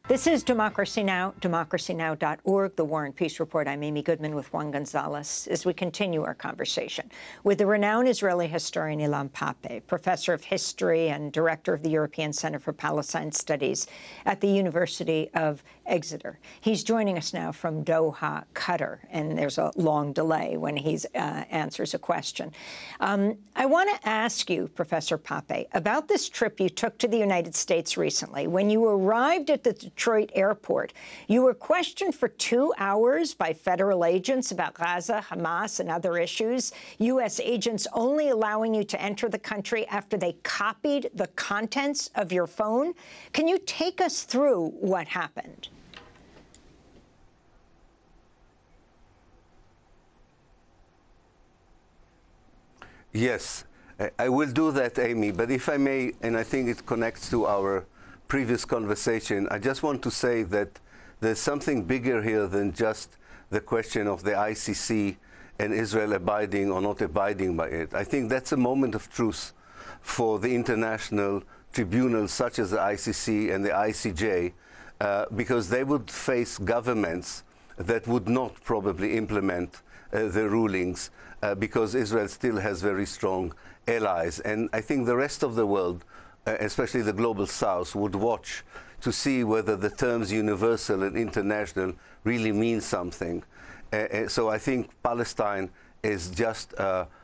This is Democracy Now!, democracynow.org, the War and Peace Report. I'm Amy Goodman with Juan Gonzalez as we continue our conversation with the renowned Israeli historian Ilan Pappé, professor of history and director of the European Center for Palestine Studies at the University of Exeter. He's joining us now from Doha, Qatar, and there's a long delay when he answers a question. I want to ask you, Professor Pappé, about this trip you took to the United States recently. When you arrived at the Detroit airport, you were questioned for 2 hours by federal agents about Gaza, Hamas, and other issues, U.S. agents only allowing you to enter the country after they copied the contents of your phone. Can you take us through what happened? Yes, I will do that, Amy, but if I may, and I think it connects to our previous conversation, I just want to say that there's something bigger here than just the question of the ICC and Israel abiding or not abiding by it. I think that's a moment of truth for the international tribunals such as the ICC and the ICJ, because they would face governments that would not probably implement the rulings because Israel still has very strong allies. And I think the rest of the world, especially the global south, would watch to see whether the terms universal and international really mean something. So I think Palestine is just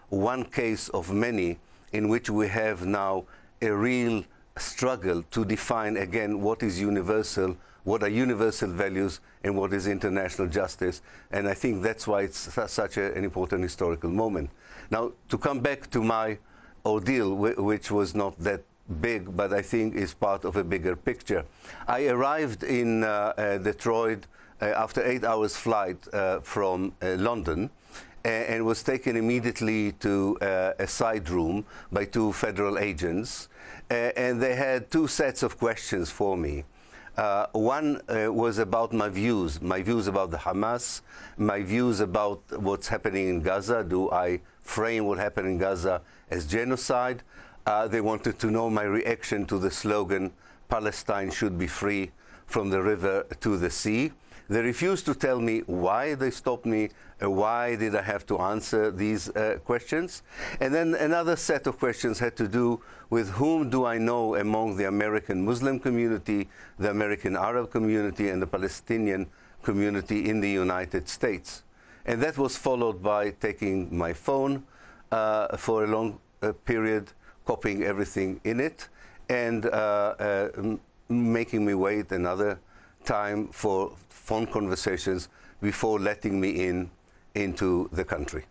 one case of many in which we have now a real struggle to define again what is universal, what are universal values, and what is international justice. And I think that's why it's such an important historical moment. Now, to come back to my ordeal, which was not that big, but I think is part of a bigger picture. I arrived in Detroit after 8 hours flight from London and was taken immediately to a side room by 2 federal agents. And they had 2 sets of questions for me. One was about my views about the Hamas, my views about what's happening in Gaza. Do I frame what happened in Gaza as genocide? They wanted to know my reaction to the slogan, Palestine should be free from the river to the sea. They refused to tell me why they stopped me, why did I have to answer these questions. And then another set of questions had to do with whom do I know among the American Muslim community, the American Arab community, and the Palestinian community in the United States. And that was followed by taking my phone for a long period, copying everything in it, and making me wait another time for phone conversations before letting me into the country.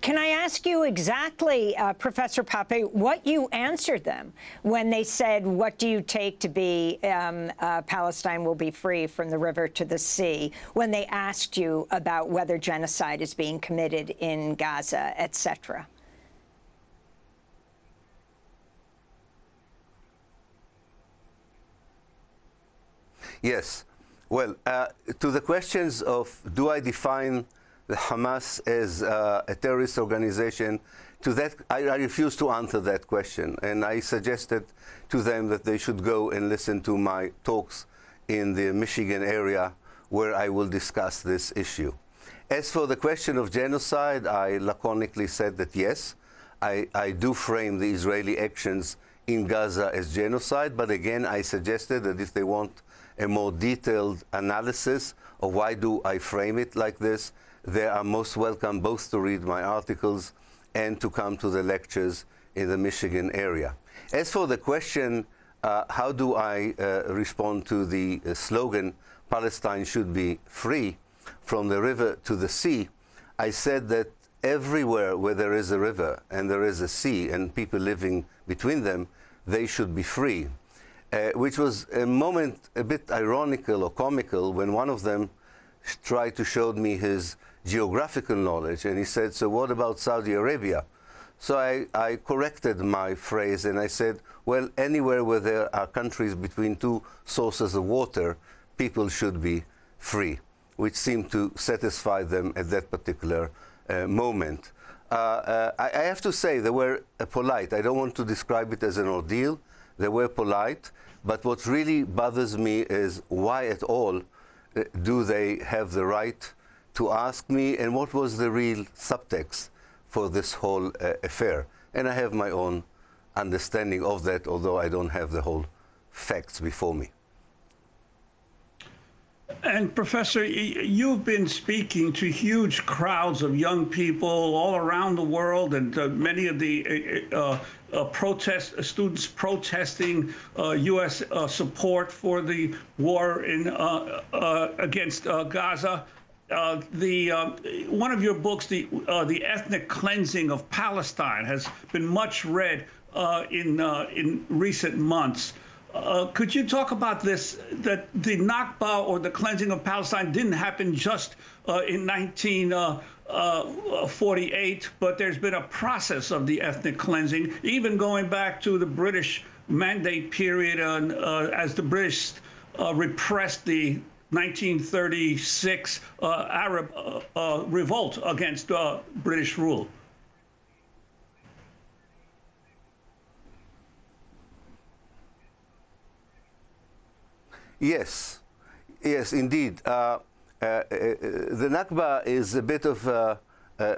Can I ask you exactly, Professor Pappé, what you answered them when they said, what do you take to be Palestine will be free from the river to the sea, when they asked you about whether genocide is being committed in Gaza, etc.? Yes. Well, to the questions of do I define the Hamas as a terrorist organization, to that I refuse to answer that question. And I suggested to them that they should go and listen to my talks in the Michigan area where I will discuss this issue. As for the question of genocide, I laconically said that yes, I do frame the Israeli actions in Gaza as genocide, but again, I suggested that if they want a more detailed analysis of why do I frame it like this, they are most welcome both to read my articles and to come to the lectures in the Michigan area. As for the question, how do I respond to the slogan, Palestine should be free from the river to the sea, I said that everywhere where there is a river and there is a sea and people living between them, they should be free. Which was a moment a bit ironical or comical when one of them tried to show me his geographical knowledge, and he said, so what about Saudi Arabia? So I corrected my phrase and I said, well, anywhere where there are countries between 2 sources of water, people should be free, which seemed to satisfy them at that particular moment. I have to say they were polite. I don't want to describe it as an ordeal. They were polite, But what really bothers me is why at all do they have the right to ask me, and what was the real subtext for this whole affair? And I have my own understanding of that, although I don't have the whole facts before me. And Professor, you've been speaking to huge crowds of young people all around the world, and many of the students protesting U.S. support for the war against Gaza. One of your books, the ethnic cleansing of Palestine, has been much read in recent months. Could you talk about this, that the Nakba, or the cleansing of Palestine, didn't happen just in 1948, but there's been a process of the ethnic cleansing, even going back to the British Mandate period, as the British repressed the 1936 Arab revolt against British rule. Yes, yes, indeed. The Nakba is a bit of a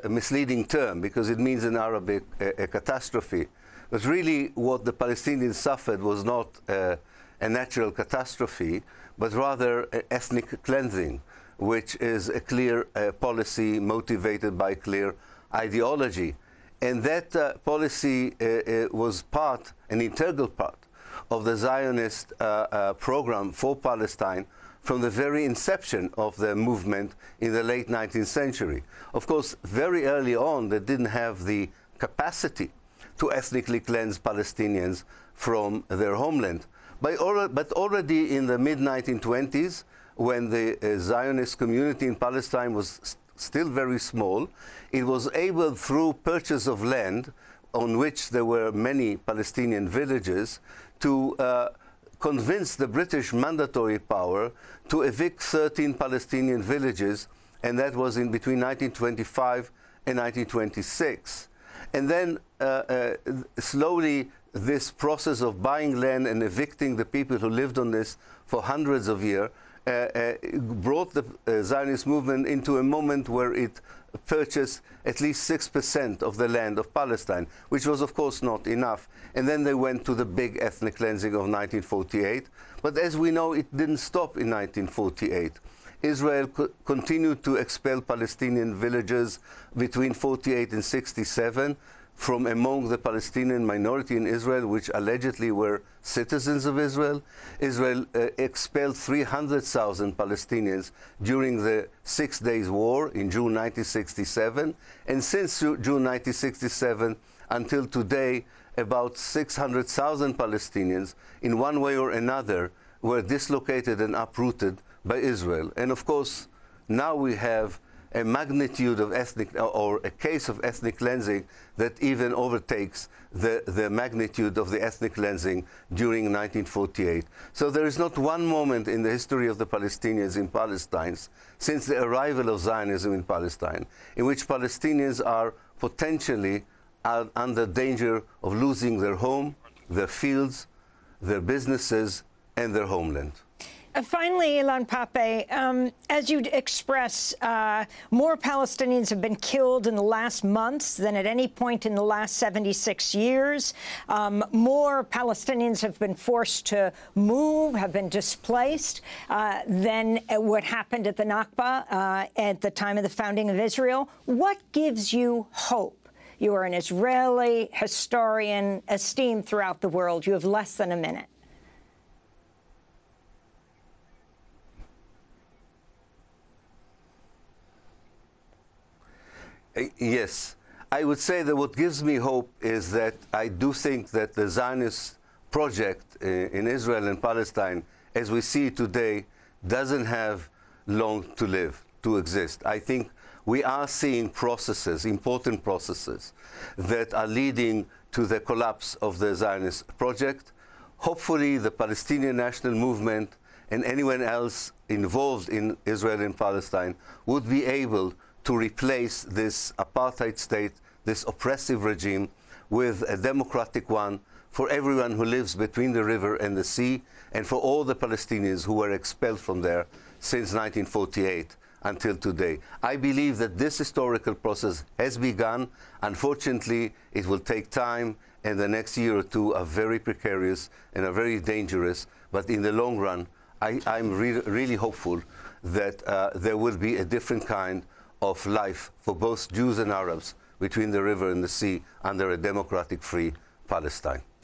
misleading term because it means in Arabic a catastrophe. But really what the Palestinians suffered was not a natural catastrophe, but rather ethnic cleansing, which is a clear policy motivated by clear ideology. And that policy was an integral part of the Zionist program for Palestine from the very inception of the movement in the late 19th century. Of course, very early on, they didn't have the capacity to ethnically cleanse Palestinians from their homeland. But already in the mid-1920s, when the Zionist community in Palestine was still very small, it was able, through purchase of land, on which there were many Palestinian villages, to convince the British mandatory power to evict 13 Palestinian villages, and that was in between 1925 and 1926. And then slowly this process of buying land and evicting the people who lived on this for hundreds of years brought the Zionist movement into a moment where it purchased at least 6% of the land of Palestine, which was of course not enough. And then they went to the big ethnic cleansing of 1948. But as we know, it didn't stop in 1948. Israel continued to expel Palestinian villagers between 48 and 67 from among the Palestinian minority in Israel, which allegedly were citizens of Israel. Israel expelled 300,000 Palestinians during the 6 Days War in June 1967. And since June 1967 until today, about 600,000 Palestinians, in one way or another, were dislocated and uprooted by Israel. And of course, now we have a magnitude of a case of ethnic cleansing that even overtakes the magnitude of the ethnic cleansing during 1948. So there is not one moment in the history of the Palestinians in Palestine, since the arrival of Zionism in Palestine, in which Palestinians are potentially under danger of losing their home, their fields, their businesses, and their homeland. Finally, Ilan Pappé, as you express, more Palestinians have been killed in the last months than at any point in the last 76 years. More Palestinians have been forced to move, have been displaced than what happened at the Nakba at the time of the founding of Israel. What gives you hope? You are an Israeli historian esteemed throughout the world. You have less than a minute. Yes, I would say that what gives me hope is that I do think that the Zionist project in Israel and Palestine, as we see it today, doesn't have long to live, to exist. I think we are seeing processes, important processes, that are leading to the collapse of the Zionist project. Hopefully, the Palestinian National Movement and anyone else involved in Israel and Palestine would be able to replace this apartheid state, this oppressive regime, with a democratic one for everyone who lives between the river and the sea, and for all the Palestinians who were expelled from there since 1948 until today. I believe that this historical process has begun. Unfortunately, it will take time, and the next year or two are very precarious and are very dangerous. But in the long run, I'm really hopeful that there will be a different kind of life for both Jews and Arabs between the river and the sea under a democratic, free Palestine.